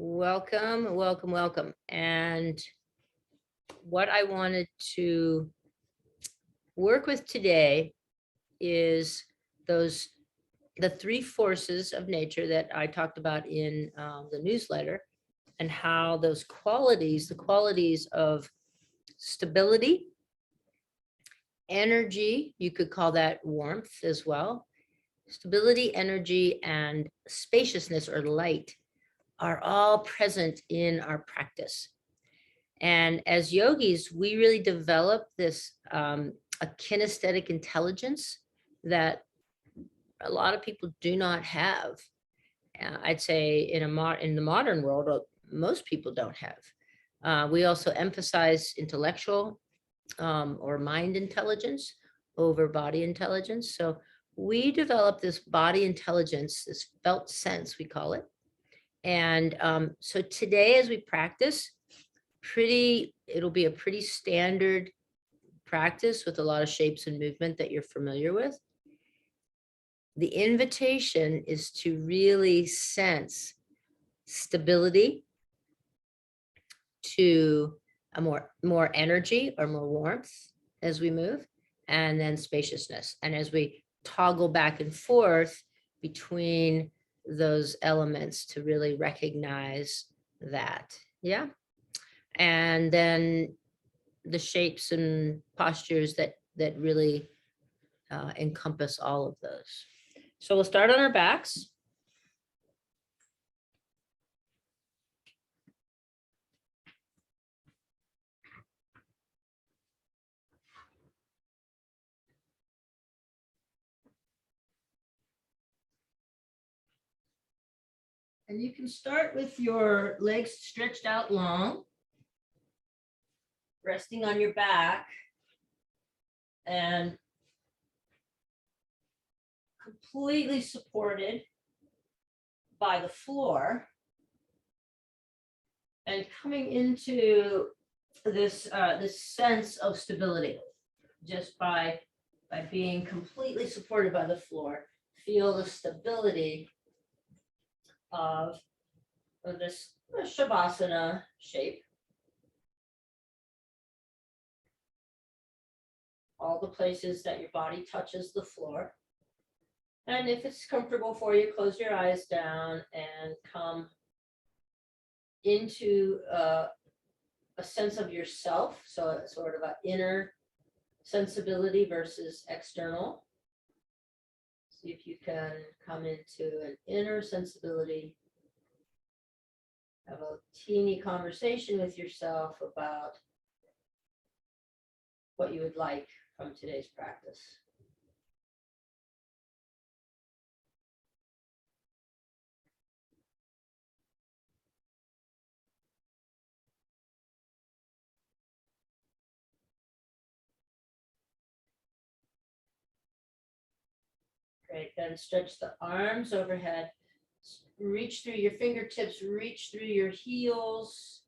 Welcome, welcome, welcome. And what I wanted to work with today is those the three forces of nature that I talked about in the newsletter, and how those qualities, the qualities of stability, energy, you could call that warmth as well, stability, energy, and spaciousness or light are all present in our practice. And as yogis, we really develop this a kinesthetic intelligence that a lot of people do not have. I'd say in the modern world, most people don't have. We also emphasize intellectual or mind intelligence over body intelligence. So we develop this body intelligence, this felt sense, we call it. And so today, as we practice, it'll be a pretty standard practice with a lot of shapes and movement that you're familiar with. The invitation is to really sense stability, to a more energy or more warmth as we move, and then spaciousness. And as we toggle back and forth between those elements to really recognize that. Yeah. And then the shapes and postures that really encompass all of those. So we'll start on our backs. And you can start with your legs stretched out long, resting on your back, and completely supported by the floor, and coming into this sense of stability just by being completely supported by the floor. Feel the stability of this Shavasana shape. All the places that your body touches the floor. And if it's comfortable for you, close your eyes down and come into a sense of yourself. So it's sort of an inner sensibility versus external. See if you can come into an inner sensibility. Have a teeny conversation with yourself about what you would like from today's practice. Great, then stretch the arms overhead. Reach through your fingertips, reach through your heels.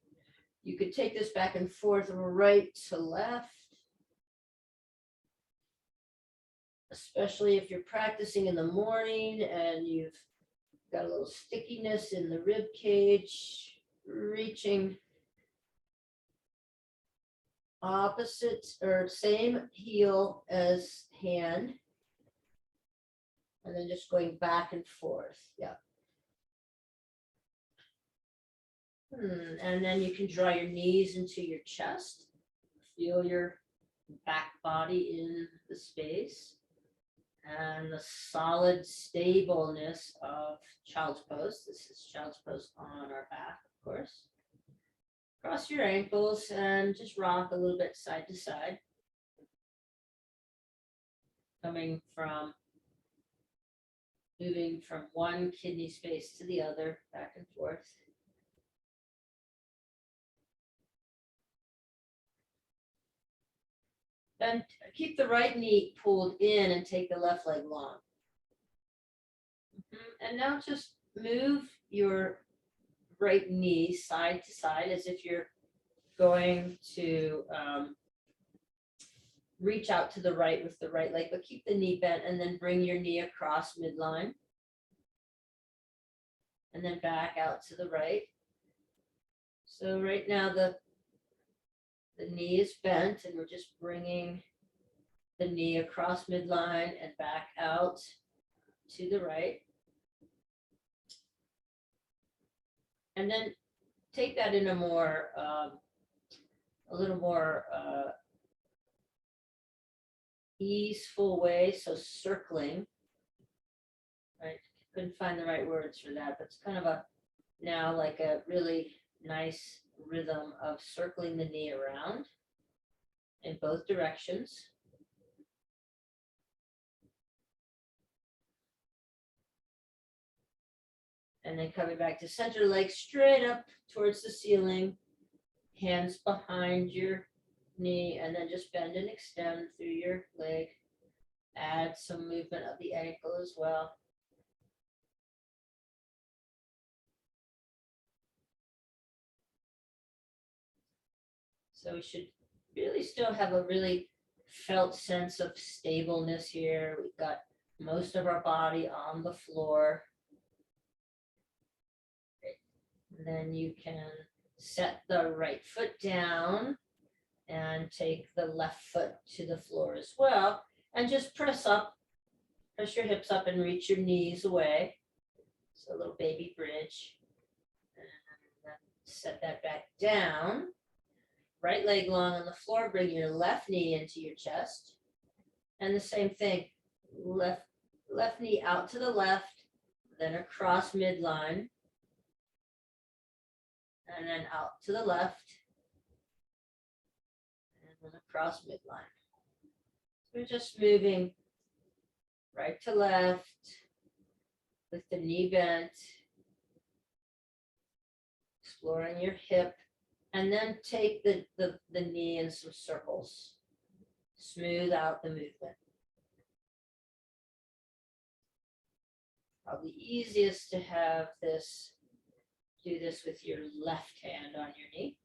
You could take this back and forth from right to left. Especially if you're practicing in the morning and you've got a little stickiness in the rib cage, reaching opposite or same heel as hand. And then just going back and forth. Yeah. And then you can draw your knees into your chest. Feel your back body in the space. And the solid stableness of child's pose. This is child's pose on our back, of course. Cross your ankles and just rock a little bit side to side. Moving from one kidney space to the other, back and forth. And keep the right knee pulled in and take the left leg long. And now just move your right knee side to side as if you're going to reach out to the right with the right leg, but keep the knee bent, and then bring your knee across midline. And then back out to the right. So right now the knee is bent and we're just bringing the knee across midline and back out to the right. And then take that in a more, a little more easeful way. So circling, right? Couldn't find the right words for that, but it's kind of a, now like a really nice rhythm of circling the knee around in both directions. And then coming back to center, leg straight up towards the ceiling, hands behind your knee, and then just bend and extend through your leg. Add some movement of the ankle as well. So we should really still have a really felt sense of stableness here. We've got most of our body on the floor. And then you can set the right foot down and take the left foot to the floor as well. And just press up, press your hips up and reach your knees away. So a little baby bridge. And then set that back down. Right leg long on the floor, bring your left knee into your chest. And the same thing, left knee out to the left, then across midline. And then out to the left. And then across midline. So we're just moving right to left with the knee bent, exploring your hip, and then take the knee in some circles. Smooth out the movement. Probably easiest to have this, do this with your left hand on your knee.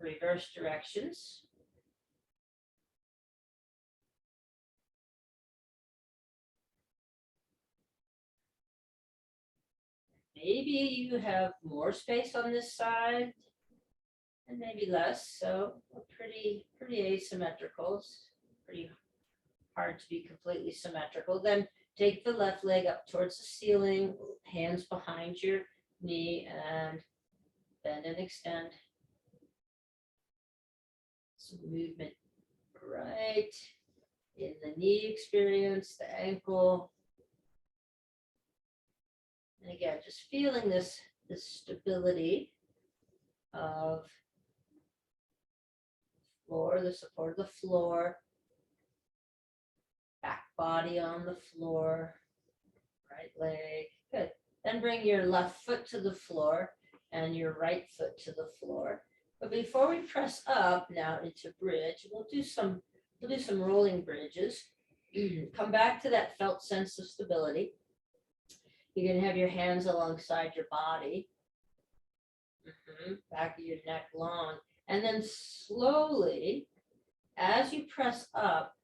Reverse directions. Maybe you have more space on this side and maybe less, so pretty asymmetrical. It's pretty hard to be completely symmetrical. Then take the left leg up towards the ceiling, hands behind your knee, and bend and extend. Some movement right in the knee experience, the ankle. And again, just feeling this stability of floor, the support of the floor, back body on the floor, right leg, good. Then bring your left foot to the floor and your right foot to the floor. But before we press up now into bridge, we'll do some rolling bridges. Come back to that felt sense of stability. You're going to have your hands alongside your body, back of your neck long. And then slowly, as you press up,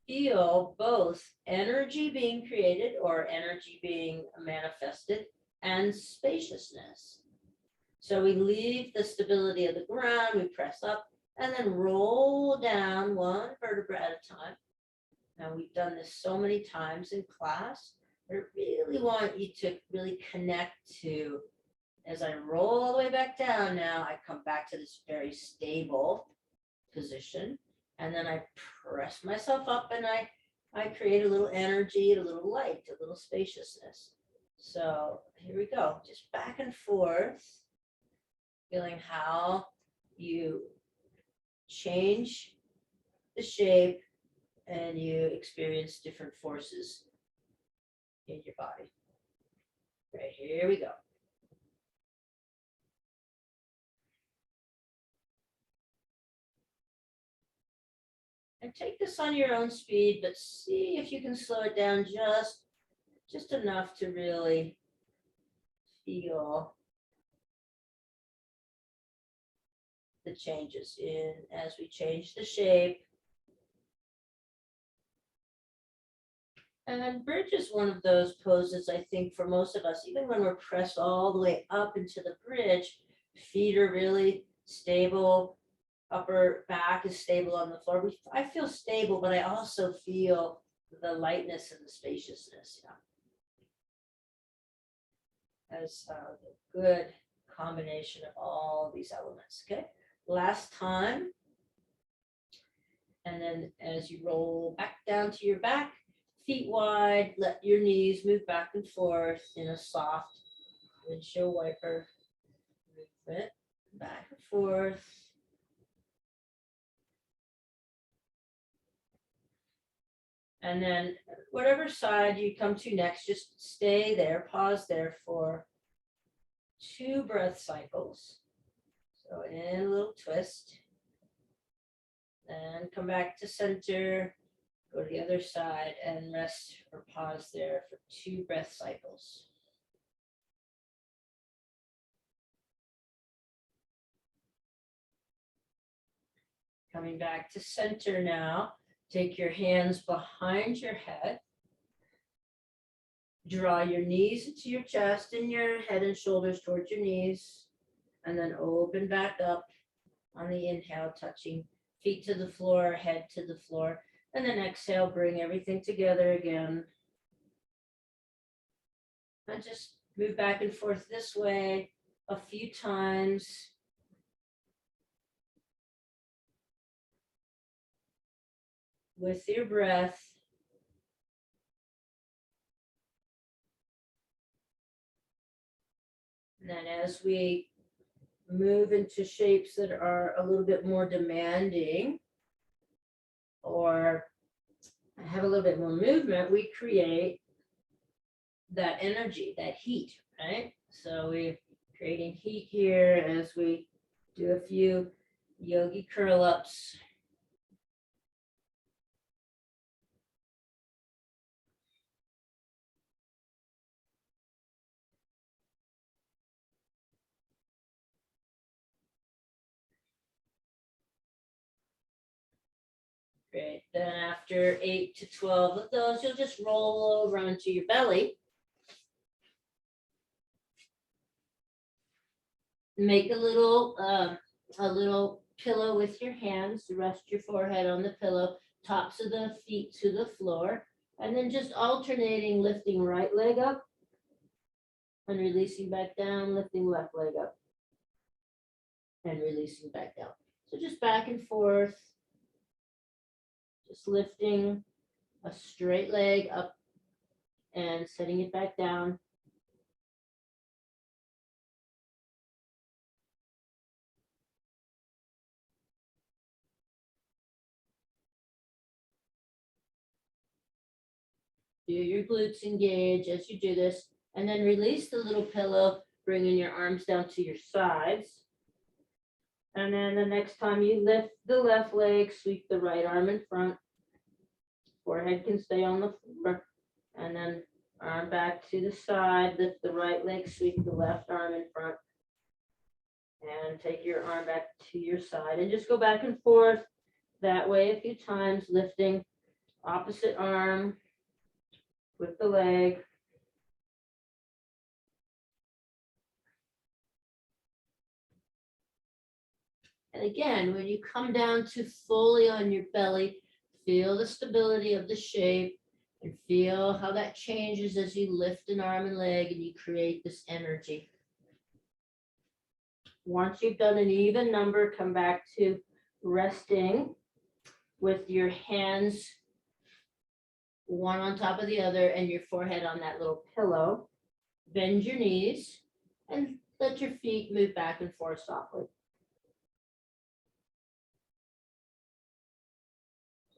feel both energy being created or energy being manifested and spaciousness. So we leave the stability of the ground, we press up, and then roll down one vertebra at a time. Now we've done this so many times in class. I really want you to really connect to, as I roll all the way back down now, I come back to this very stable position. And then I press myself up and I create a little energy, a little light, a little spaciousness. So here we go, just back and forth, feeling how you change the shape and you experience different forces in your body. Right, here we go. And take this on your own speed, but see if you can slow it down just enough to really feel the changes in as we change the shape. And bridge is one of those poses, I think, for most of us, even when we're pressed all the way up into the bridge, Feet are really stable. Upper back is stable on the floor. I feel stable, but I also feel the lightness and the spaciousness. Yeah. As a good combination of all these elements. Okay. Last time. And then as you roll back down to your back, feet wide, let your knees move back and forth in a soft windshield wiper movement, back and forth. And then whatever side you come to next, just stay there, pause there for 2 breath cycles. So in a little twist. Then come back to center, go to the other side and rest or pause there for 2 breath cycles. Coming back to center now. Take your hands behind your head. Draw your knees into your chest and your head and shoulders towards your knees. And then open back up on the inhale, touching feet to the floor, head to the floor. And then exhale, bring everything together again. And just move back and forth this way a few times. With your breath. And then as we move into shapes that are a little bit more demanding or have a little bit more movement, we create that energy, that heat, right? So we're creating heat here as we do a few yogi curl ups. Great. Then after 8 to 12 of those, you'll just roll over onto your belly. Make a little pillow with your hands. Rest your forehead on the pillow, tops of the feet to the floor, and then just alternating, lifting right leg up and releasing back down, lifting left leg up and releasing back down. So just back and forth, just lifting a straight leg up and setting it back down. Do your glutes engage as you do this, and then release the little pillow, bringing your arms down to your sides. And then the next time you lift the left leg, sweep the right arm in front. Forehead can stay on the floor. And then arm back to the side, lift the right leg, sweep the left arm in front. And take your arm back to your side and just go back and forth that way a few times, lifting opposite arm with the leg. And again, when you come down to fully on your belly, feel the stability of the shape and feel how that changes as you lift an arm and leg and you create this energy. Once you've done an even number, come back to resting with your hands one on top of the other and your forehead on that little pillow. Bend your knees and let your feet move back and forth softly.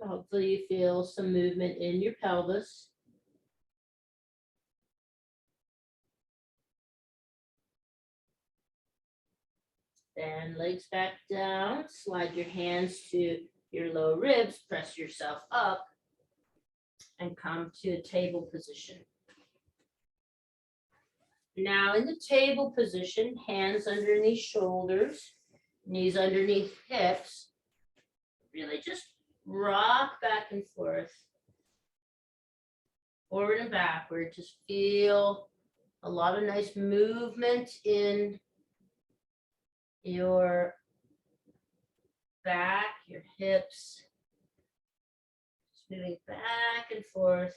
So hopefully you feel some movement in your pelvis. Then legs back down, slide your hands to your low ribs, press yourself up, and come to a table position. Now in the table position, hands underneath shoulders, knees underneath hips. Really just rock back and forth, forward and backward. Just feel a lot of nice movement in your back, your hips, just moving back and forth.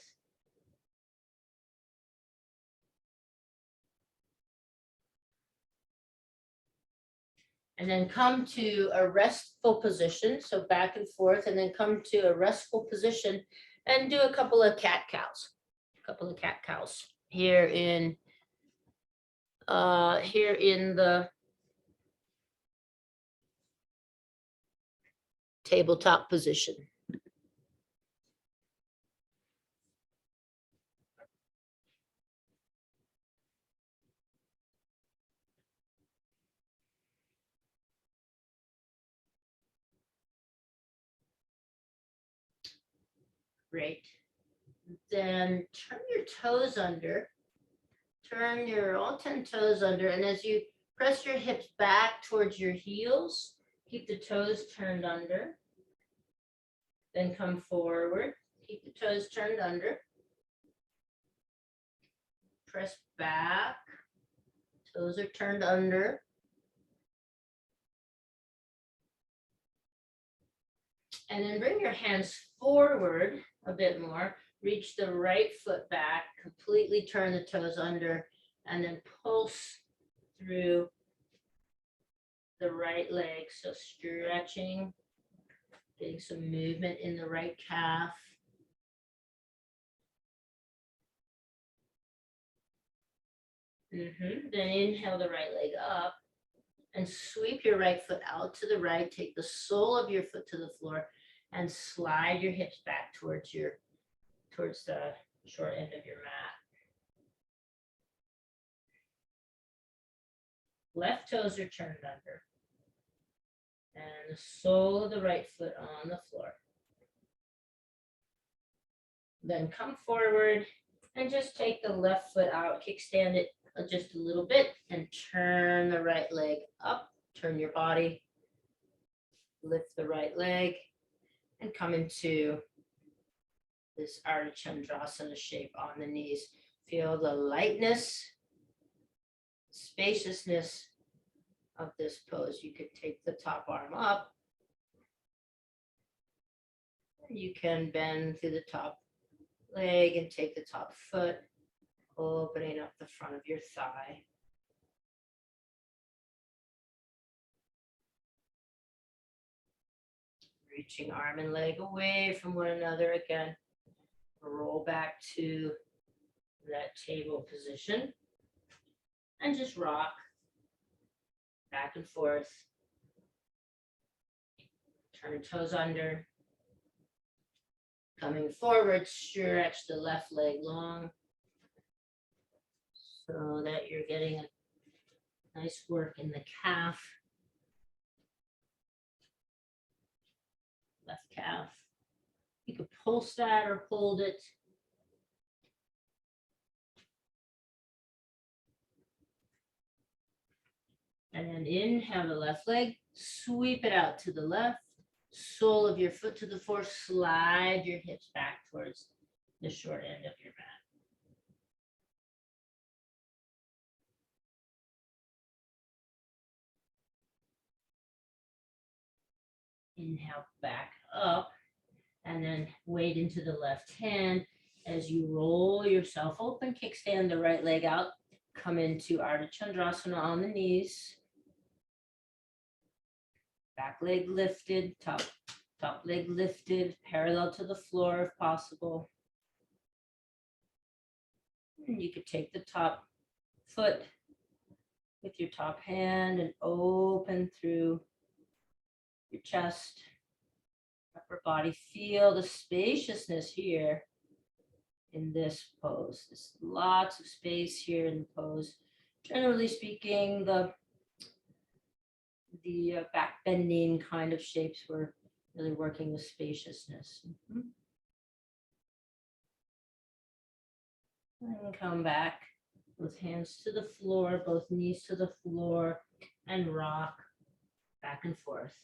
And then come to a restful position. So back and forth, and then come to a restful position and do a couple of cat cows. Here in the tabletop position. Great. Then turn your toes under. Turn your all 10 toes under, and as you press your hips back towards your heels, keep the toes turned under. Then come forward. Keep the toes turned under. Press back. Toes are turned under. And then bring your hands forward a bit more. Reach the right foot back. Completely turn the toes under. And then pulse through the right leg. So stretching. Getting some movement in the right calf. Then inhale the right leg up and sweep your right foot out to the right. Take the sole of your foot to the floor and slide your hips back towards the short end of your mat. Left toes are turned under. And the sole of the right foot on the floor. Then come forward and just take the left foot out, kickstand it just a little bit, and turn the right leg up. Turn your body, lift the right leg, and come into this Ardha Chandrasana shape on the knees. Feel the lightness, spaciousness of this pose. You could take the top arm up. You can bend through the top leg and take the top foot, opening up the front of your thigh. Reaching arm and leg away from one another again. Roll back to that table position and just rock back and forth. Turn toes under. Coming forward, stretch the left leg long so that you're getting a nice work in the calf. Left calf. You could pulse that or hold it. And then inhale the left leg, sweep it out to the left, sole of your foot to the floor, slide your hips back towards the short end of your mat. Inhale back up, and then weight into the left hand as you roll yourself open, kickstand the right leg out, come into Ardha Chandrasana on the knees. Back leg lifted, top leg lifted, parallel to the floor if possible. And you could take the top foot with your top hand and open through your chest, upper body. Feel the spaciousness here in this pose. There's lots of space here in the pose. Generally speaking, the back bending kind of shapes, we're really working with spaciousness. And come back with hands to the floor, both knees to the floor, and rock back and forth.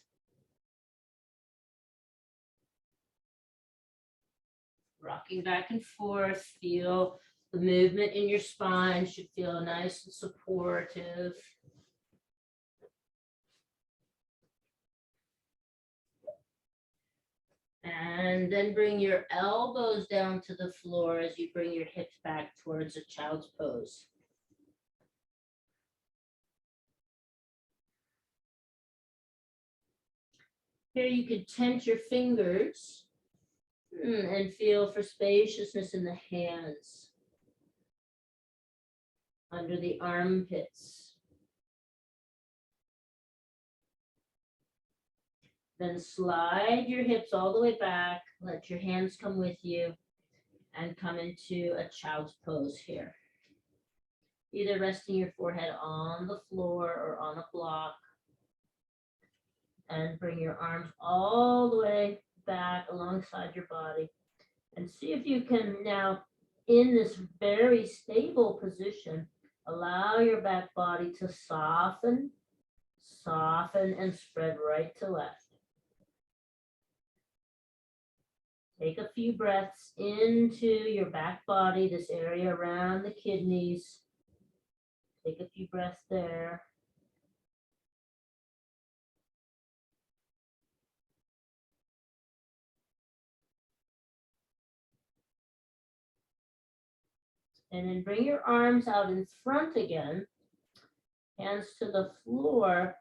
Rocking back and forth, feel the movement in your spine should feel nice and supportive. And then bring your elbows down to the floor as you bring your hips back towards a child's pose. Here you could tense your fingers and feel for spaciousness in the hands, under the armpits. Then slide your hips all the way back, let your hands come with you, and come into a child's pose here. Either resting your forehead on the floor or on a block. And bring your arms all the way back alongside your body. And see if you can now, in this very stable position, allow your back body to soften, and spread right to left. Take a few breaths into your back body, this area around the kidneys. Take a few breaths there. And then bring your arms out in front again, hands to the floor,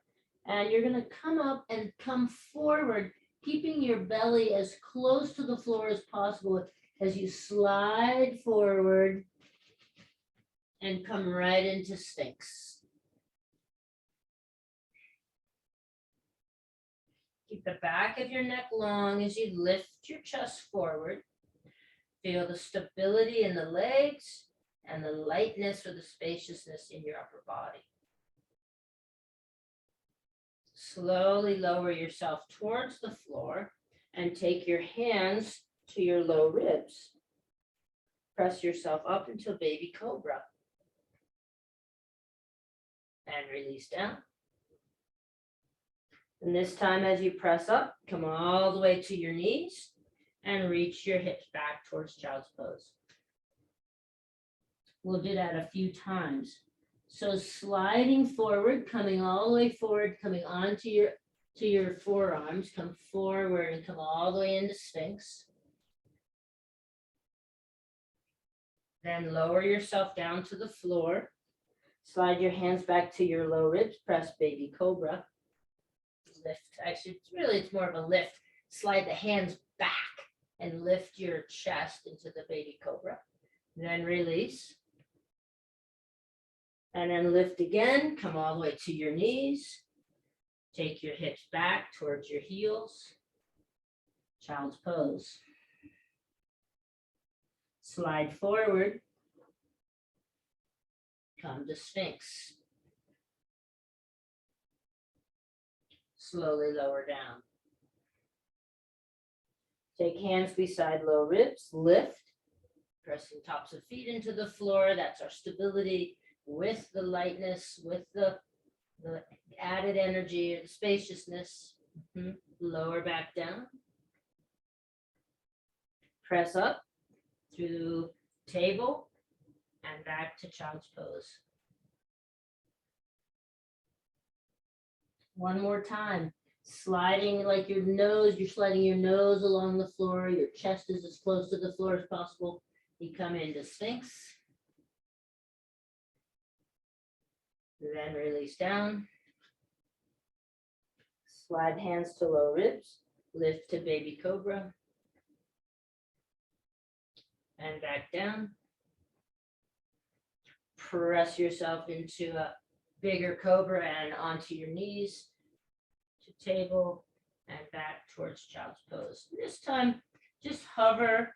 and you're going to come up and come forward, keeping your belly as close to the floor as possible as you slide forward and come right into Sphinx. Keep the back of your neck long as you lift your chest forward. Feel the stability in the legs and the lightness or the spaciousness in your upper body. Slowly lower yourself towards the floor and take your hands to your low ribs. Press yourself up into baby cobra. And release down. And this time as you press up, come all the way to your knees and reach your hips back towards child's pose. We'll do that a few times. So sliding forward, coming all the way forward, coming onto your forearms, come forward and come all the way into Sphinx. Then lower yourself down to the floor. Slide your hands back to your low ribs, press baby cobra. Lift, actually, it's more of a lift. Slide the hands back and lift your chest into the baby cobra. Then release. And then lift again, come all the way to your knees. Take your hips back towards your heels. Child's pose. Slide forward. Come to Sphinx. Slowly lower down. Take hands beside low ribs, lift. Pressing tops of feet into the floor, that's our stability. With the lightness, with the added energy, the spaciousness. Lower back down. Press up through table and back to child's pose. One more time. Sliding like your nose, you're sliding your nose along the floor. Your chest is as close to the floor as possible. You come into Sphinx. Then release down. Slide hands to low ribs. Lift to baby cobra. And back down. Press yourself into a bigger cobra and onto your knees. To table and back towards child's pose. This time, just hover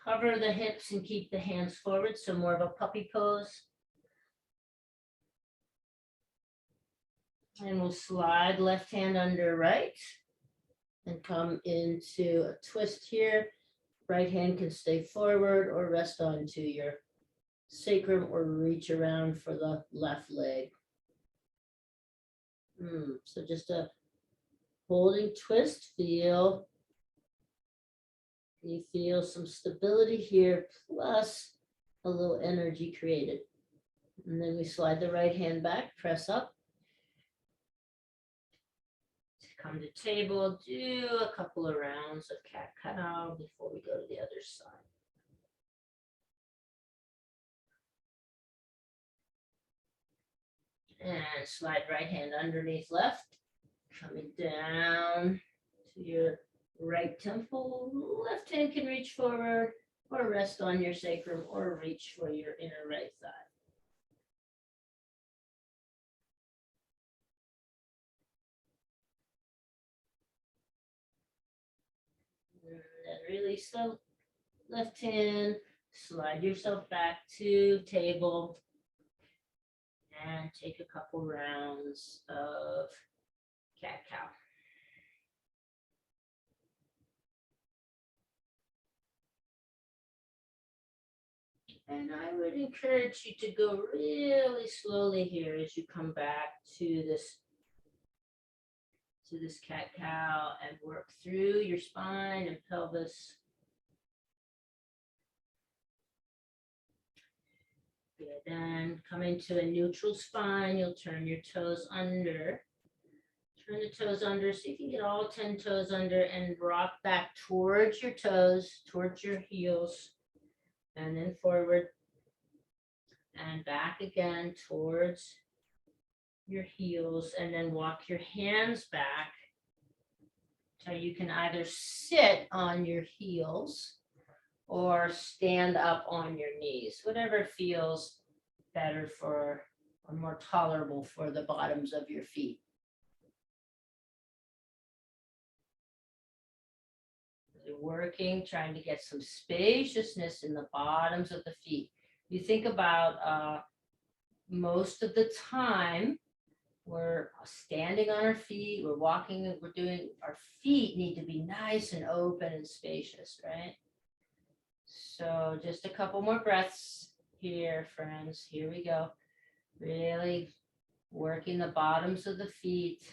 the hips and keep the hands forward. So more of a puppy pose. And we'll slide left hand under right and come into a twist here. Right hand can stay forward or rest onto your sacrum or reach around for the left leg. So just a holding twist. You feel some stability here plus a little energy created. And then we slide the right hand back, press up. Come to table, do a couple of rounds of cat-cow before we go to the other side. And slide right hand underneath left, coming down to your right temple. Left hand can reach forward or rest on your sacrum or reach for your inner right thigh. And then release the left hand, slide yourself back to table, and take a couple rounds of cat-cow. And I would encourage you to go really slowly here as you come back to this cat-cow and work through your spine and pelvis. Good. Then coming to a neutral spine, you'll turn your toes under. Turn the toes under, so you can get all 10 toes under and rock back towards your toes, towards your heels, and then forward and back again towards your heels, and then walk your hands back so you can either sit on your heels or stand up on your knees, whatever feels better for or more tolerable for the bottoms of your feet. Working, trying to get some spaciousness in the bottoms of the feet. You think about most of the time we're standing on our feet, we're walking, we're doing, our feet need to be nice and open and spacious, right? So just a couple more breaths here, friends. Here we go. Really working the bottoms of the feet.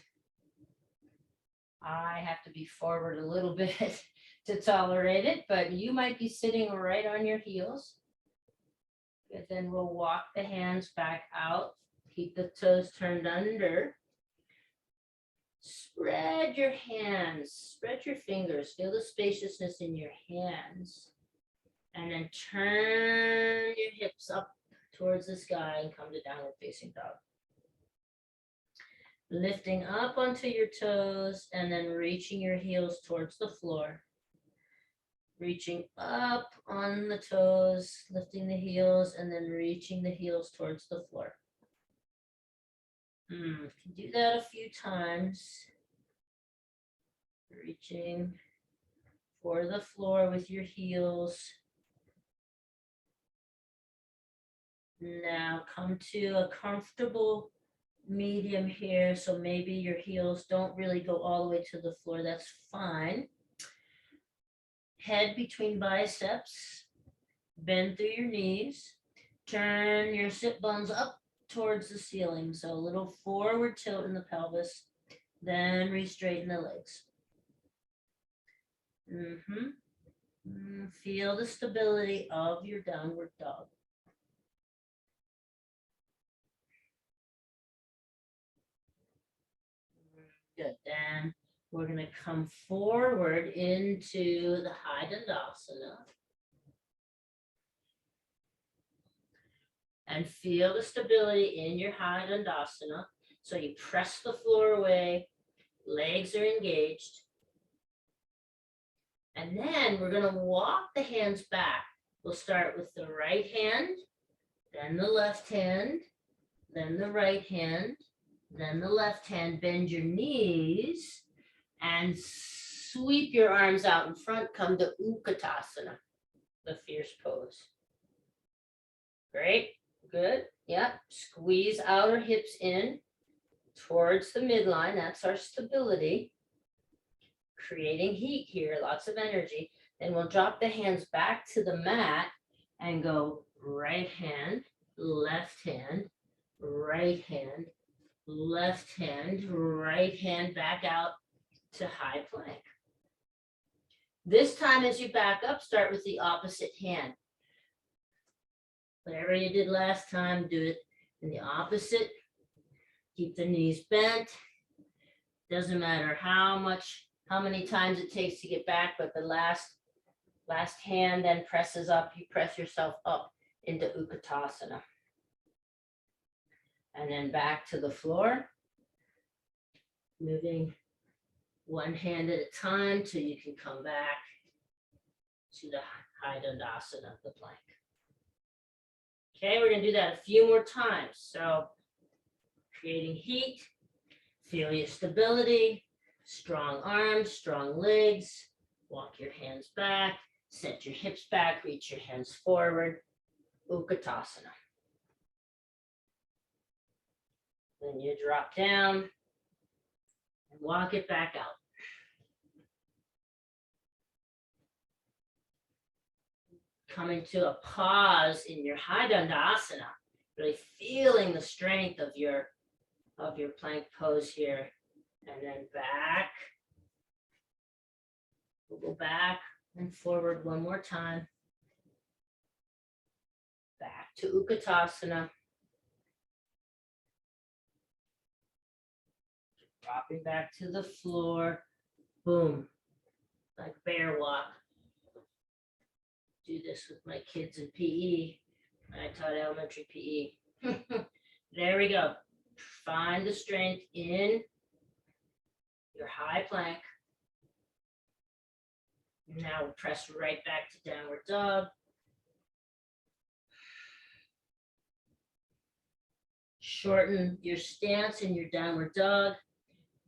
I have to be forward a little bit to tolerate it, but you might be sitting right on your heels. Good, then we'll walk the hands back out. Keep the toes turned under. Spread your hands, spread your fingers, feel the spaciousness in your hands. And then turn your hips up towards the sky and come to downward facing dog. Lifting up onto your toes and then reaching your heels towards the floor. Reaching up on the toes, lifting the heels, and then reaching the heels towards the floor. You can do that a few times. Reaching for the floor with your heels. Now come to a comfortable medium here. So maybe your heels don't really go all the way to the floor. That's fine. Head between biceps. Bend through your knees. Turn your sit bones up towards the ceiling. So a little forward tilt in the pelvis. Then re-straighten the legs. Feel the stability of your downward dog. Good. Then we're going to come forward into the high dandasana. And feel the stability in your high dandasana. So you press the floor away, legs are engaged. And then we're going to walk the hands back. We'll start with the right hand, then the left hand, then the right hand, then the left hand. Bend your knees and sweep your arms out in front. Come to Utkatasana, the fierce pose. Great. Good. Yep. Squeeze outer hips in towards the midline. That's our stability. Creating heat here, lots of energy. Then we'll drop the hands back to the mat and go right hand, left hand, right hand, left hand, right hand, back out to high plank. This time as you back up, start with the opposite hand. Whatever you did last time, do it in the opposite. Keep the knees bent. Doesn't matter how many times it takes to get back, but the last hand then presses up, you press yourself up into Utkatasana. And then back to the floor, moving one hand at a time till you can come back to the high dandasana, the plank. Okay, we're gonna do that a few more times. So creating heat, feel your stability, strong arms, strong legs, walk your hands back, set your hips back, reach your hands forward, Utkatasana. Then you drop down and walk it back out. Coming to a pause in your high dandasana, really feeling the strength of your plank pose here. And then back. We'll go back and forward one more time. Back to Utkatasana. Dropping back to the floor. Boom. Like bear walk. Do this with my kids in PE. I taught elementary PE. There we go. Find the strength in your high plank. Now we'll press right back to downward dog. Shorten your stance in your downward dog.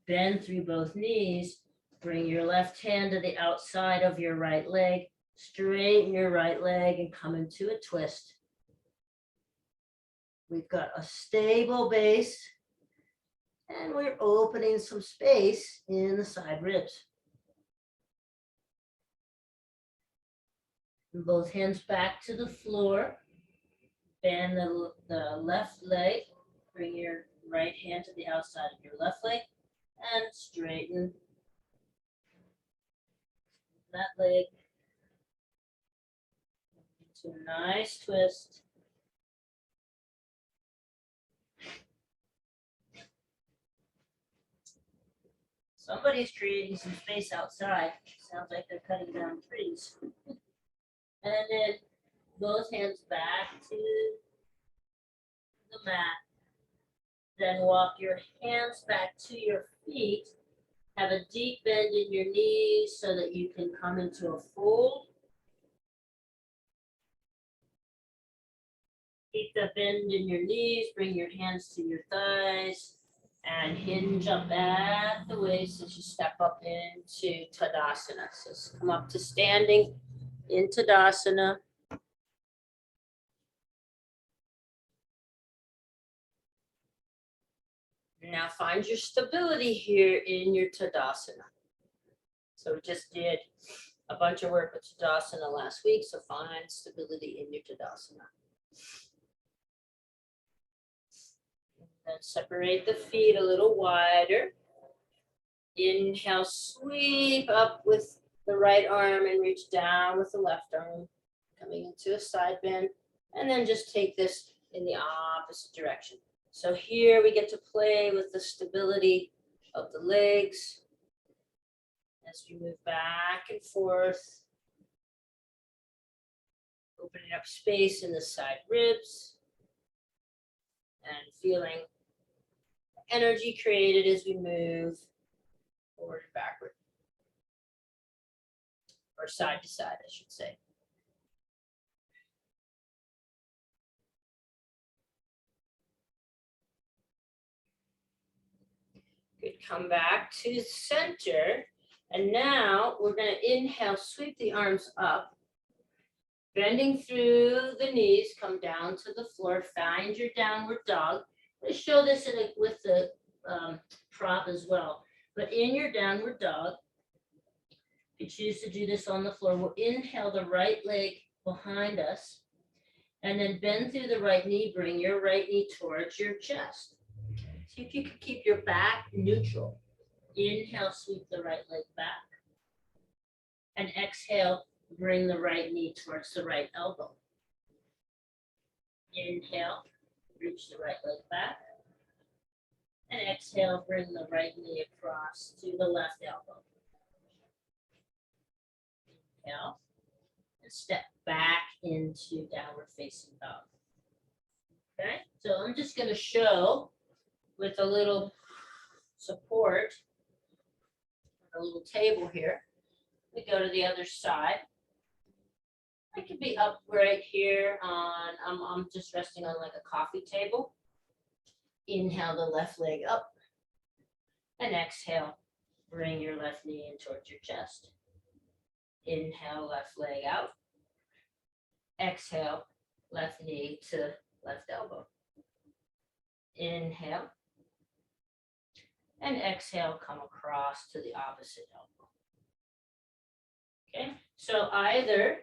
Bend through both knees. Bring your left hand to the outside of your right leg. Straighten your right leg and come into a twist. We've got a stable base and we're opening some space in the side ribs. And both hands back to the floor. Bend the left leg. Bring your right hand to the outside of your left leg and straighten that leg into a nice twist. Somebody's creating some space outside. Sounds like they're cutting down trees. And then both hands back to the mat. Then walk your hands back to your feet. Have a deep bend in your knees so that you can come into a fold. Keep the bend in your knees, bring your hands to your thighs, and hinge up at the waist as you step up into Tadasana. So come up to standing in Tadasana. Now find your stability here in your Tadasana. So we just did a bunch of work with Tadasana last week, so find stability in your Tadasana. Then separate the feet a little wider. Inhale, sweep up with the right arm and reach down with the left arm, coming into a side bend. And then just take this in the opposite direction. So here we get to play with the stability of the legs as we move back and forth, opening up space in the side ribs and feeling energy created as we move forward and backward, or side to side, I should say. Good, come back to center. And now we're going to inhale, sweep the arms up, bending through the knees, come down to the floor, find your downward dog. Let's show this with the prop as well. But in your downward dog, if you choose to do this on the floor, we'll inhale the right leg behind us, and then bend through the right knee, bring your right knee towards your chest. See if you can keep your back neutral. Inhale, sweep the right leg back. And exhale, bring the right knee towards the right elbow. Inhale, reach the right leg back. And exhale, bring the right knee across to the left elbow. Inhale. And step back into downward facing dog. Okay, so I'm just going to show with a little support, a little table here. We go to the other side. I could be up right here on, I'm just resting on like a coffee table. Inhale the left leg up and exhale. Bring your left knee in towards your chest. Inhale, left leg out. Exhale, left knee to left elbow. Inhale. And exhale, come across to the opposite elbow. Okay, so either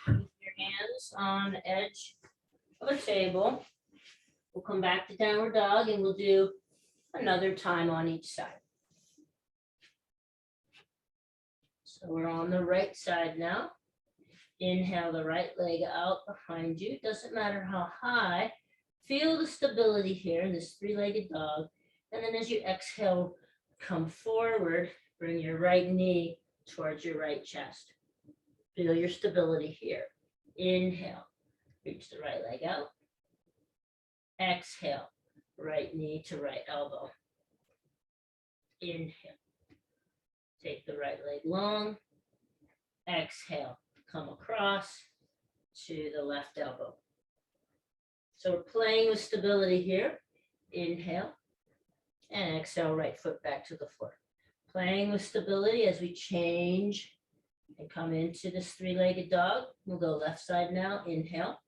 with your hands on the edge of a table, we'll come back to downward dog and we'll do another time on each side. So we're on the right side now. Inhale the right leg out behind you. Doesn't matter how high. Feel the stability here in this three-legged dog. And then as you exhale, come forward, bring your right knee towards your right chest. Feel your stability here. Inhale, reach the right leg out. Exhale, right knee to right elbow. Inhale, take the right leg long. Exhale, come across to the left elbow. So we're playing with stability here. Inhale and exhale, right foot back to the floor. Playing with stability as we change and come into this three-legged dog. We'll go left side now. Inhale.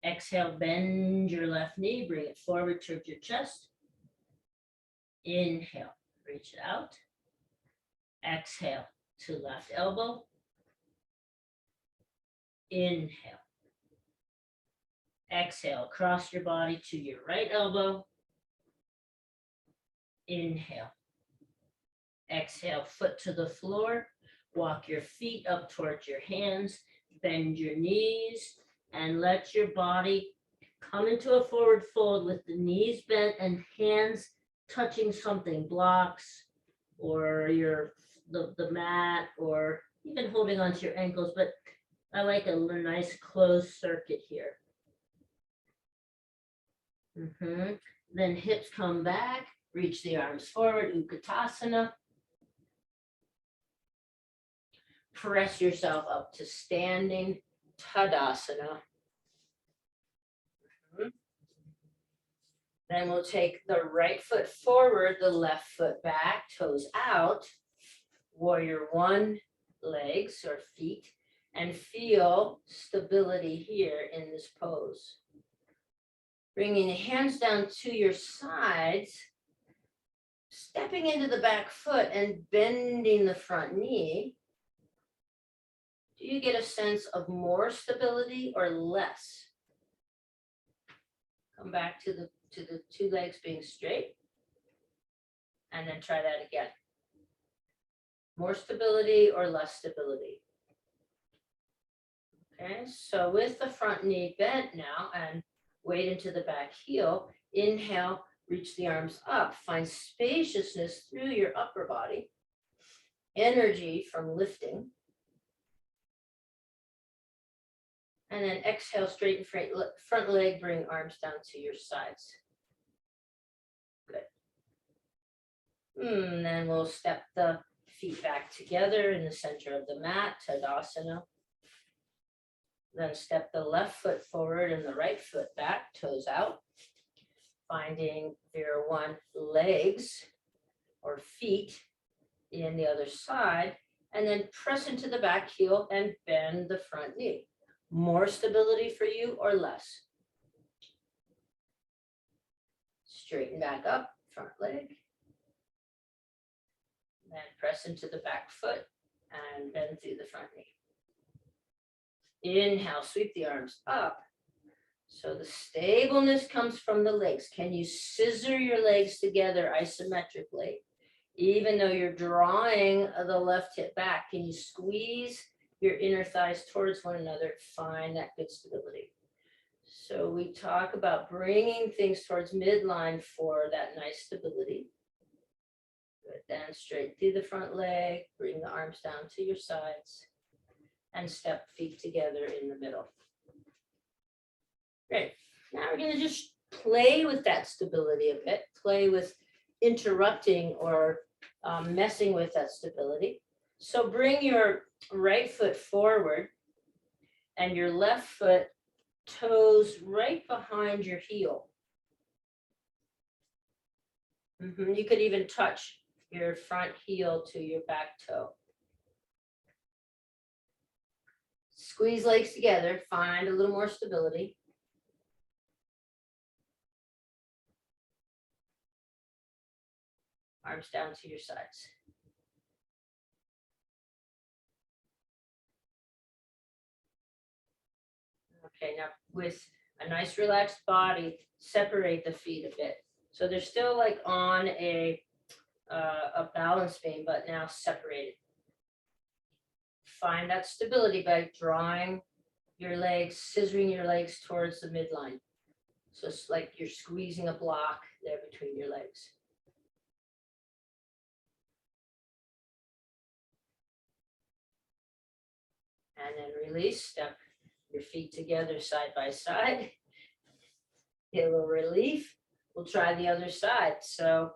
Exhale, bend your left knee, bring it forward towards your chest. Inhale, reach it out. Exhale to left elbow. Inhale. Exhale, across your body to your right elbow. Inhale. Exhale, foot to the floor. Walk your feet up towards your hands. Bend your knees and let your body come into a forward fold with the knees bent and hands touching something, blocks or the mat, or even holding onto your ankles. But I like a nice closed circuit here. Then hips come back, reach the arms forward, Utkatasana. Press yourself up to standing Tadasana. Then we'll take the right foot forward, the left foot back, toes out, warrior one, legs or feet, and feel stability here in this pose. Bringing the hands down to your sides, stepping into the back foot and bending the front knee. Do you get a sense of more stability or less? Come back to the two legs being straight, and then try that again. More stability or less stability? Okay, so with the front knee bent now and weight into the back heel, inhale, reach the arms up, find spaciousness through your upper body, energy from lifting. And then exhale, straighten front leg, bring arms down to your sides. Good. And then we'll step the feet back together in the center of the mat, Tadasana. Then step the left foot forward and the right foot back, toes out. Finding your one legs or feet in the other side. And then press into the back heel and bend the front knee. More stability for you or less? Straighten back up, front leg. Then press into the back foot and bend through the front knee. Inhale, sweep the arms up. So the stableness comes from the legs. Can you scissor your legs together isometrically? Even though you're drawing the left hip back, can you squeeze your inner thighs towards one another? Find that good stability. So we talk about bringing things towards midline for that nice stability. Good. Then straight through the front leg, bring the arms down to your sides, and step feet together in the middle. Great. Now we're going to just play with that stability a bit, play with interrupting or messing with that stability. So bring your right foot forward and your left foot toes right behind your heel. You could even touch your front heel to your back toe. Squeeze legs together, find a little more stability. Arms down to your sides. Okay, now with a nice relaxed body, separate the feet a bit. So they're still like on a balance beam, but now separated. Find that stability by drawing your legs, scissoring your legs towards the midline. So it's like you're squeezing a block there between your legs. And then release, step your feet together side by side. Get a little relief. We'll try the other side. So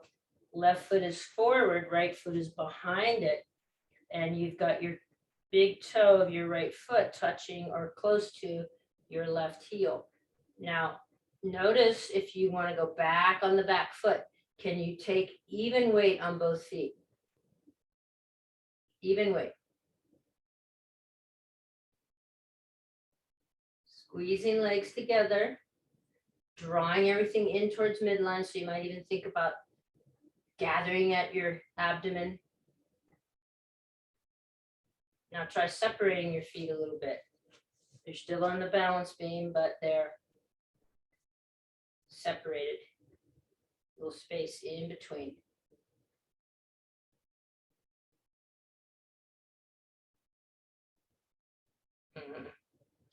left foot is forward, right foot is behind it. And you've got your big toe of your right foot touching or close to your left heel. Now, notice if you want to go back on the back foot, can you take even weight on both feet? Even weight. Squeezing legs together, drawing everything in towards midline. So you might even think about gathering at your abdomen. Now try separating your feet a little bit. They're still on the balance beam, but they're separated. A little space in between.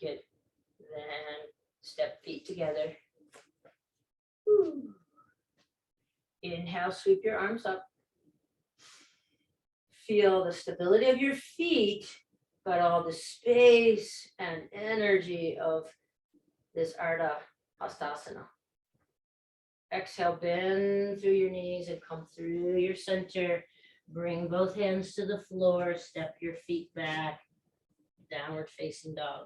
Good. Then step feet together. Woo. Inhale, sweep your arms up. Feel the stability of your feet, but all the space and energy of this Ardha Hastasana. Exhale, bend through your knees and come through your center. Bring both hands to the floor, step your feet back, downward facing dog.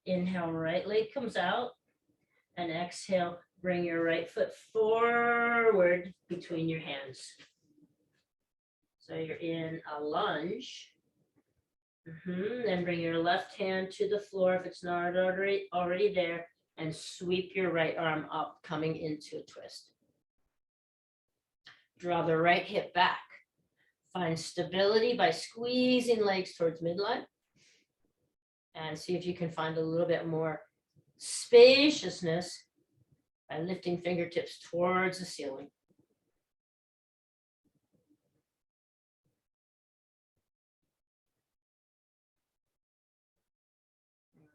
Inhale, right leg comes out, and exhale, bring your right foot forward between your hands. So you're in a lunge. Then bring your left hand to the floor if it's not already there, and sweep your right arm up, coming into a twist. Draw the right hip back. Find stability by squeezing legs towards midline. And see if you can find a little bit more spaciousness by lifting fingertips towards the ceiling.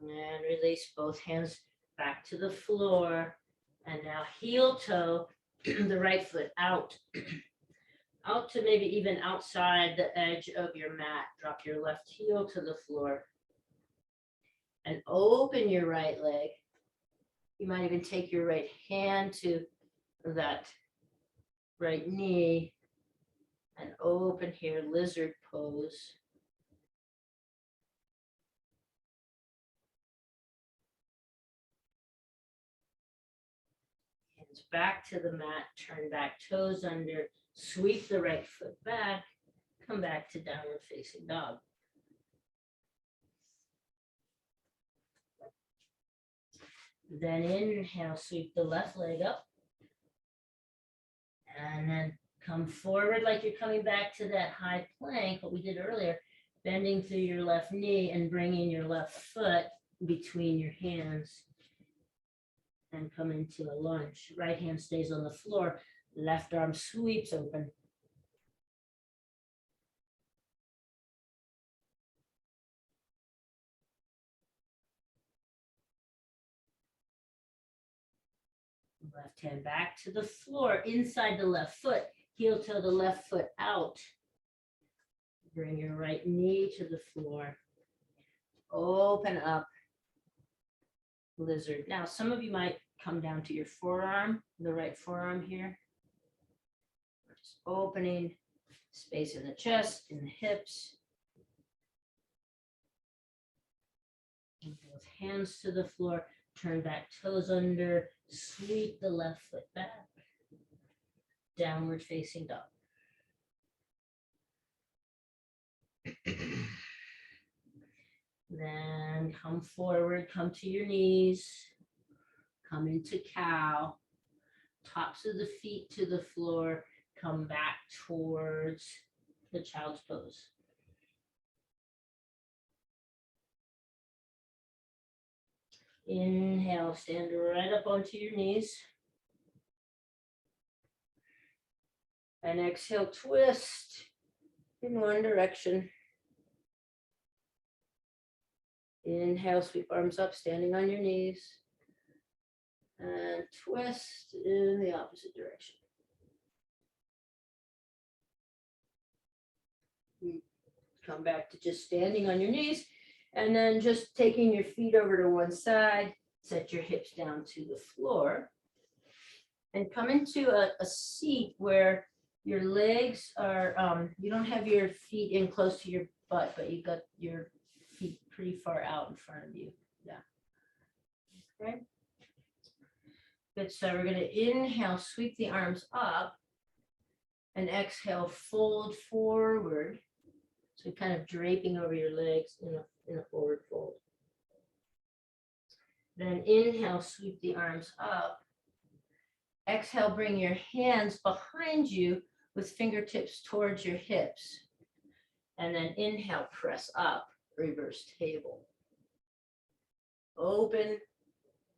And release both hands back to the floor. And now heel toe, the right foot out. Out to maybe even outside the edge of your mat. Drop your left heel to the floor. And open your right leg. You might even take your right hand to that right knee and open here, lizard pose. Hands back to the mat, turn back, toes under, sweep the right foot back, come back to downward facing dog. Then inhale, sweep the left leg up. And then come forward like you're coming back to that high plank, what we did earlier, bending through your left knee and bringing your left foot between your hands. And come into a lunge. Right hand stays on the floor, left arm sweeps open. Left hand back to the floor, inside the left foot, heel toe the left foot out. Bring your right knee to the floor. Open up, lizard. Now, some of you might come down to your forearm, the right forearm here. We're just opening space in the chest, in the hips. And both hands to the floor, turn back toes under, sweep the left foot back. Downward facing dog. Then come forward, come to your knees, come into cow, tops of the feet to the floor, come back towards the child's pose. Inhale, stand right up onto your knees. And exhale, twist in one direction. Inhale, sweep arms up, standing on your knees. And twist in the opposite direction. Come back to just standing on your knees. And then just taking your feet over to one side, set your hips down to the floor. And come into a seat where your legs are, you don't have your feet in close to your butt, but you got your feet pretty far out in front of you. Yeah. Okay. Good. So we're going to inhale, sweep the arms up, and exhale, fold forward. So kind of draping over your legs in a forward fold. Then inhale, sweep the arms up. Exhale, bring your hands behind you with fingertips towards your hips. And then inhale, press up, reverse table. Open,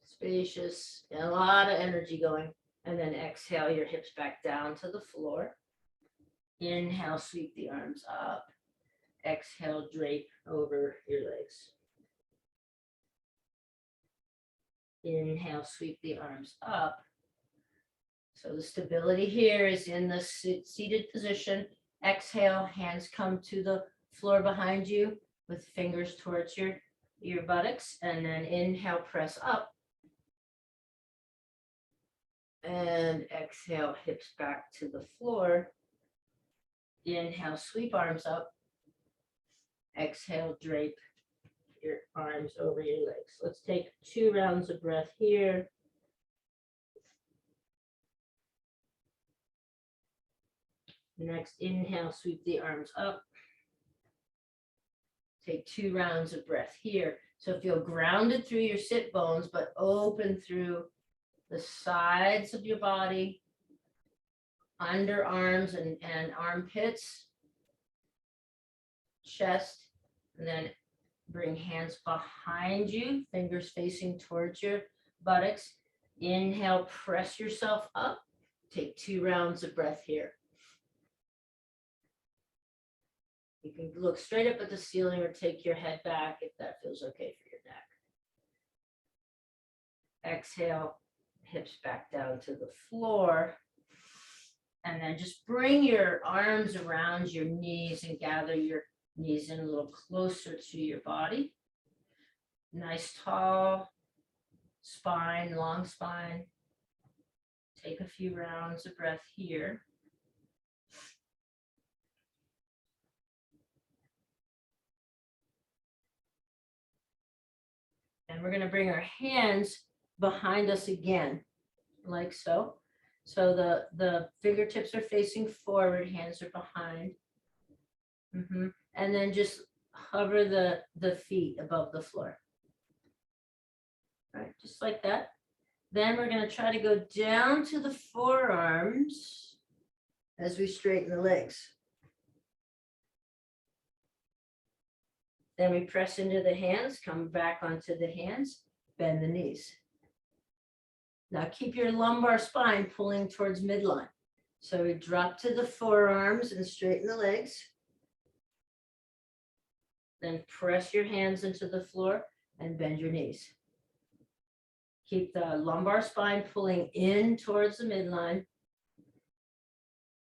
spacious, and a lot of energy going. And then exhale, your hips back down to the floor. Inhale, sweep the arms up. Exhale, drape over your legs. Inhale, sweep the arms up. So the stability here is in the seated position. Exhale, hands come to the floor behind you with fingers towards your buttocks. And then inhale, press up. And exhale, hips back to the floor. Inhale, sweep arms up. Exhale, drape your arms over your legs. Let's take 2 rounds of breath here. Next, inhale, sweep the arms up. Take 2 rounds of breath here. So feel grounded through your sit bones, but open through the sides of your body, underarms and armpits, chest, and then bring hands behind you, fingers facing towards your buttocks. Inhale, press yourself up. Take 2 rounds of breath here. You can look straight up at the ceiling or take your head back if that feels okay for your neck. Exhale, hips back down to the floor. And then just bring your arms around your knees and gather your knees in a little closer to your body. Nice tall spine, long spine. Take a few rounds of breath here. And we're going to bring our hands behind us again, like so. So the fingertips are facing forward, hands are behind. And then just hover the feet above the floor. All right, just like that. Then we're going to try to go down to the forearms as we straighten the legs. Then we press into the hands, come back onto the hands, bend the knees. Now keep your lumbar spine pulling towards midline. So we drop to the forearms and straighten the legs. Then press your hands into the floor and bend your knees. Keep the lumbar spine pulling in towards the midline.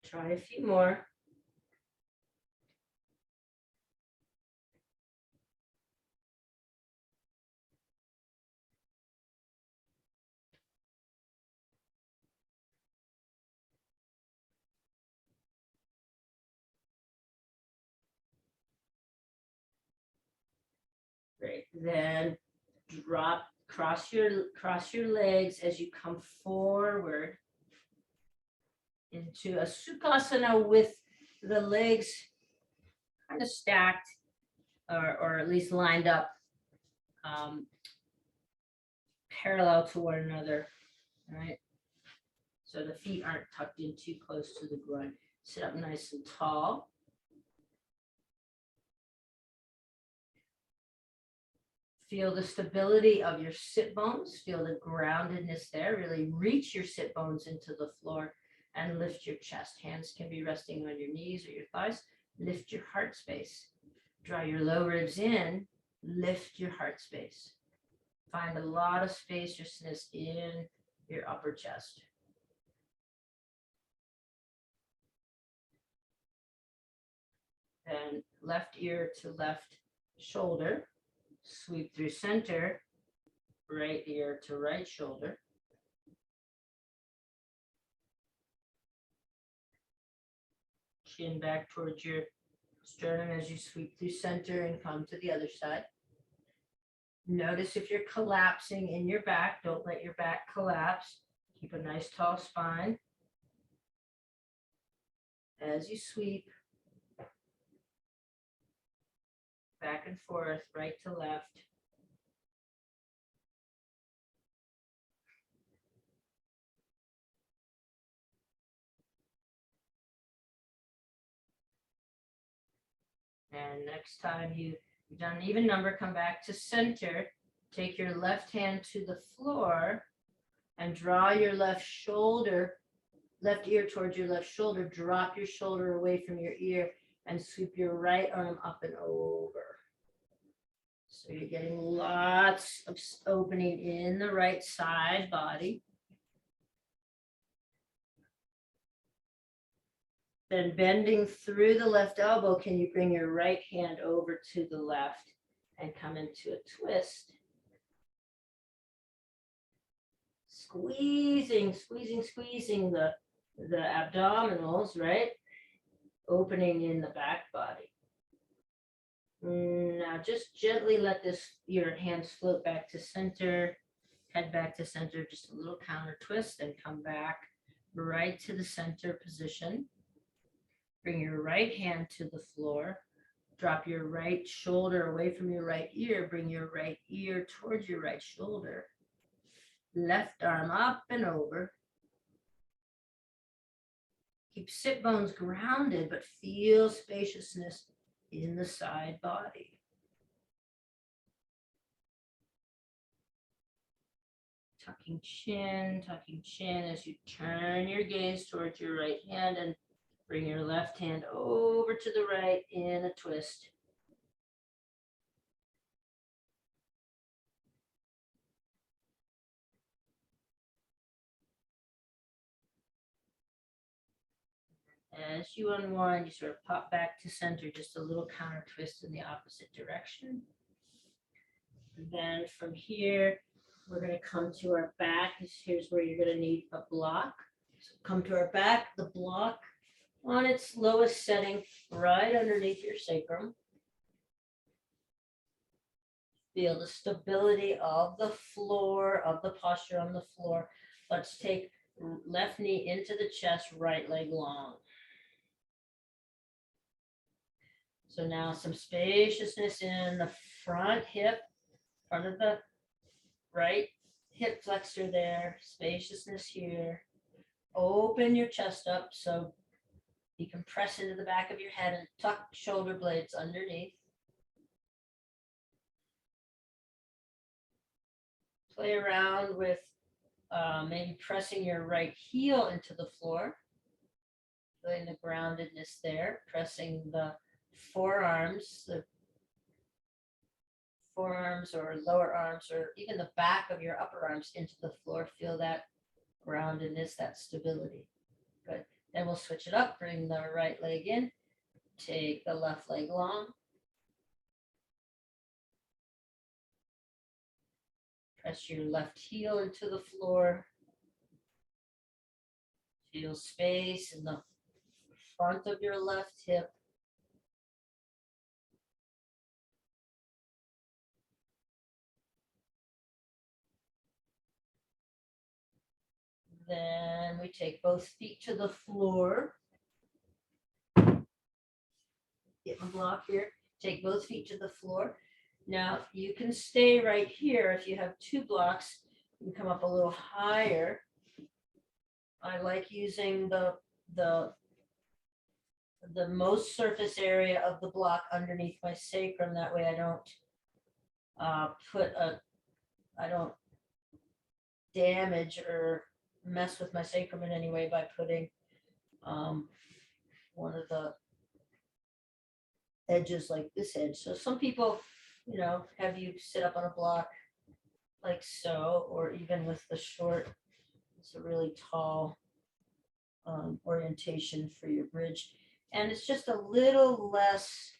Try a few more. Great. Then drop, cross your legs as you come forward into a sukhasana with the legs kind of stacked or at least lined up parallel to one another, right? So the feet aren't tucked in too close to the groin. Sit up nice and tall. Feel the stability of your sit bones. Feel the groundedness there. Really reach your sit bones into the floor and lift your chest. Hands can be resting on your knees or your thighs. Lift your heart space. Draw your low ribs in. Lift your heart space. Find a lot of spaciousness in your upper chest. Then left ear to left shoulder. Sweep through center, right ear to right shoulder. Chin back towards your sternum as you sweep through center and come to the other side. Notice if you're collapsing in your back. Don't let your back collapse. Keep a nice tall spine. As you sweep, back and forth, right to left. And next time you've done an even number, come back to center. Take your left hand to the floor and draw your left ear towards your left shoulder. Drop your shoulder away from your ear and sweep your right arm up and over. So you're getting lots of opening in the right side body. Then bending through the left elbow, can you bring your right hand over to the left and come into a twist? Squeezing the abdominals, right? Opening in the back body. Now just gently let your hands float back to center, head back to center, just a little counter twist and come back right to the center position. Bring your right hand to the floor. Drop your right shoulder away from your right ear. Bring your right ear towards your right shoulder. Left arm up and over. Keep sit bones grounded, but feel spaciousness in the side body. Tucking chin as you turn your gaze towards your right hand and bring your left hand over to the right in a twist. As you unwind, you sort of pop back to center, just a little counter twist in the opposite direction. And then from here, we're going to come to our back. Here's where you're going to need a block. So come to our back, the block on its lowest setting, right underneath your sacrum. Feel the stability of the floor, of the posture on the floor. Let's take left knee into the chest, right leg long. So now some spaciousness in the front hip, front of the right hip flexor there, spaciousness here. Open your chest up so you can press into the back of your head and tuck shoulder blades underneath. Play around with maybe pressing your right heel into the floor, feeling the groundedness there, pressing the forearms, the forearms or lower arms or even the back of your upper arms into the floor. Feel that groundedness, that stability. Good. Then we'll switch it up. Bring the right leg in. Take the left leg long. Press your left heel into the floor. Feel space in the front of your left hip. Then we take both feet to the floor. Get my block here. Take both feet to the floor. Now you can stay right here. If you have two blocks, you can come up a little higher. I like using the most surface area of the block underneath my sacrum. That way I don't I don't damage or mess with my sacrum in any way by putting one of the edges like this edge. So some people, have you sit up on a block like so, or even with the short, it's a really tall orientation for your bridge. And it's just a little less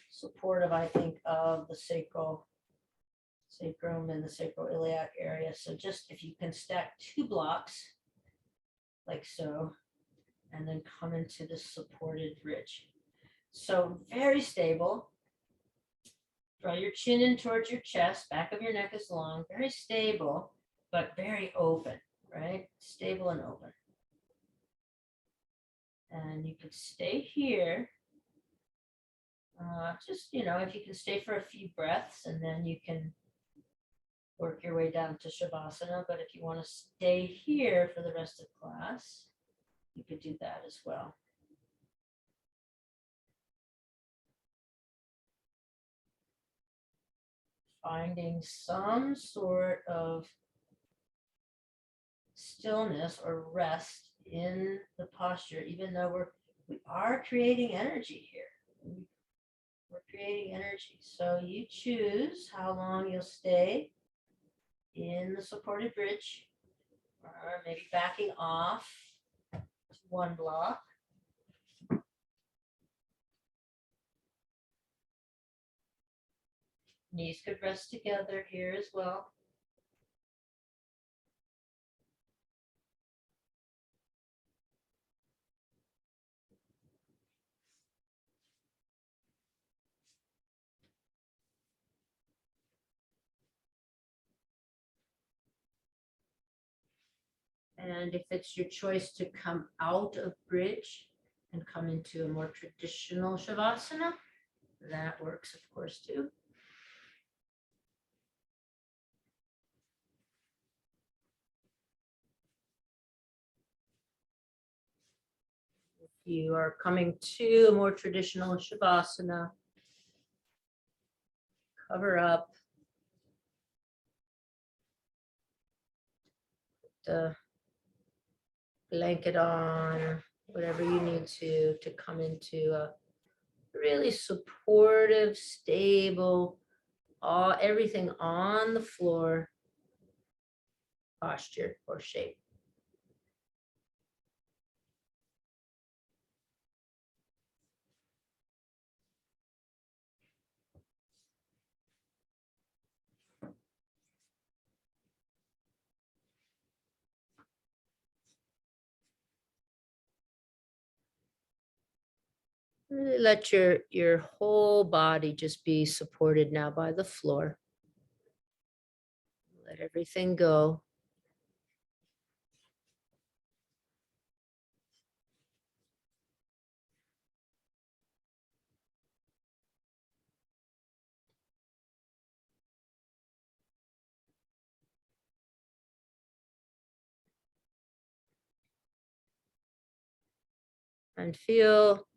supportive, I think, of the sacrum and the sacroiliac area. So just if you can stack two blocks like so, and then come into the supported bridge. So very stable. Draw your chin in towards your chest, back of your neck is long, very stable, but very open, right? Stable and open. And you could stay here. Just, if you can stay for a few breaths, and then you can work your way down to Shavasana. But if you want to stay here for the rest of class, you could do that as well. Finding some sort of stillness or rest in the posture, even though we are creating energy here. We're creating energy. So you choose how long you'll stay in the supported bridge, or maybe backing off to one block. Knees could rest together here as well. And if it's your choice to come out of bridge and come into a more traditional Shavasana, that works, of course, too. If you are coming to a more traditional Shavasana, cover up. Put the blanket on, whatever you need to come into a really supportive, stable, everything on the floor posture or shape. Really let your whole body just be supported now by the floor. Let everything go. And feel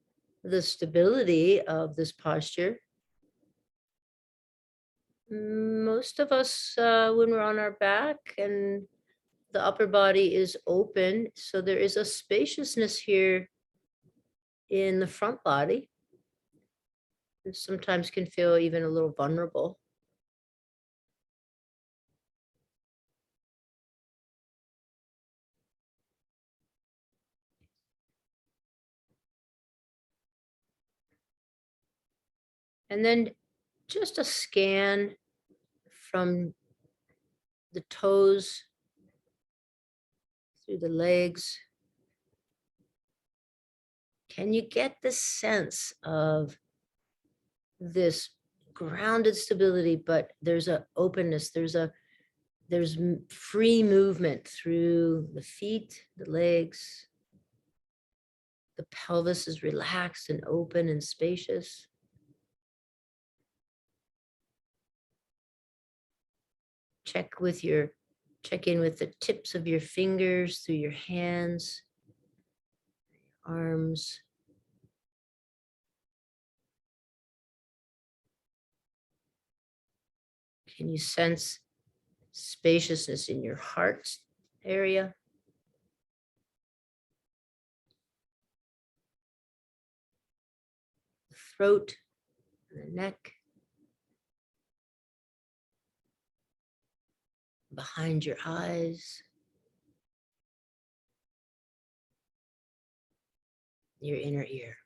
the stability of this posture. Most of us, when we're on our back and the upper body is open, so there is a spaciousness here in the front body. And sometimes can feel even a little vulnerable. And then just a scan from the toes through the legs. Can you get the sense of this grounded stability, but there's a openness, there's free movement through the feet, the legs. The pelvis is relaxed and open and spacious. Check in with the tips of your fingers through your hands, arms. Can you sense spaciousness in your heart area? The throat, and the neck, behind your eyes, your inner ear.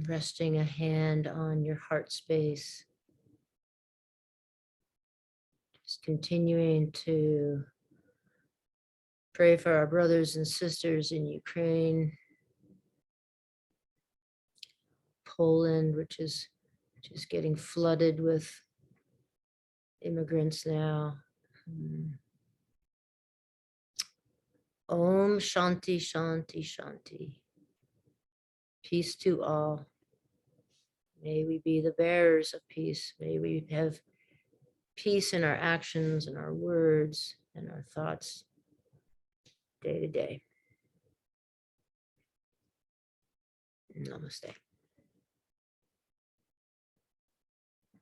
Resting a hand on your heart space. Just continuing to pray for our brothers and sisters in Ukraine, Poland, which is getting flooded with immigrants now. Om Shanti Shanti Shanti. Peace to all. May we be the bearers of peace. May we have peace in our actions and our words and our thoughts day to day. Namaste.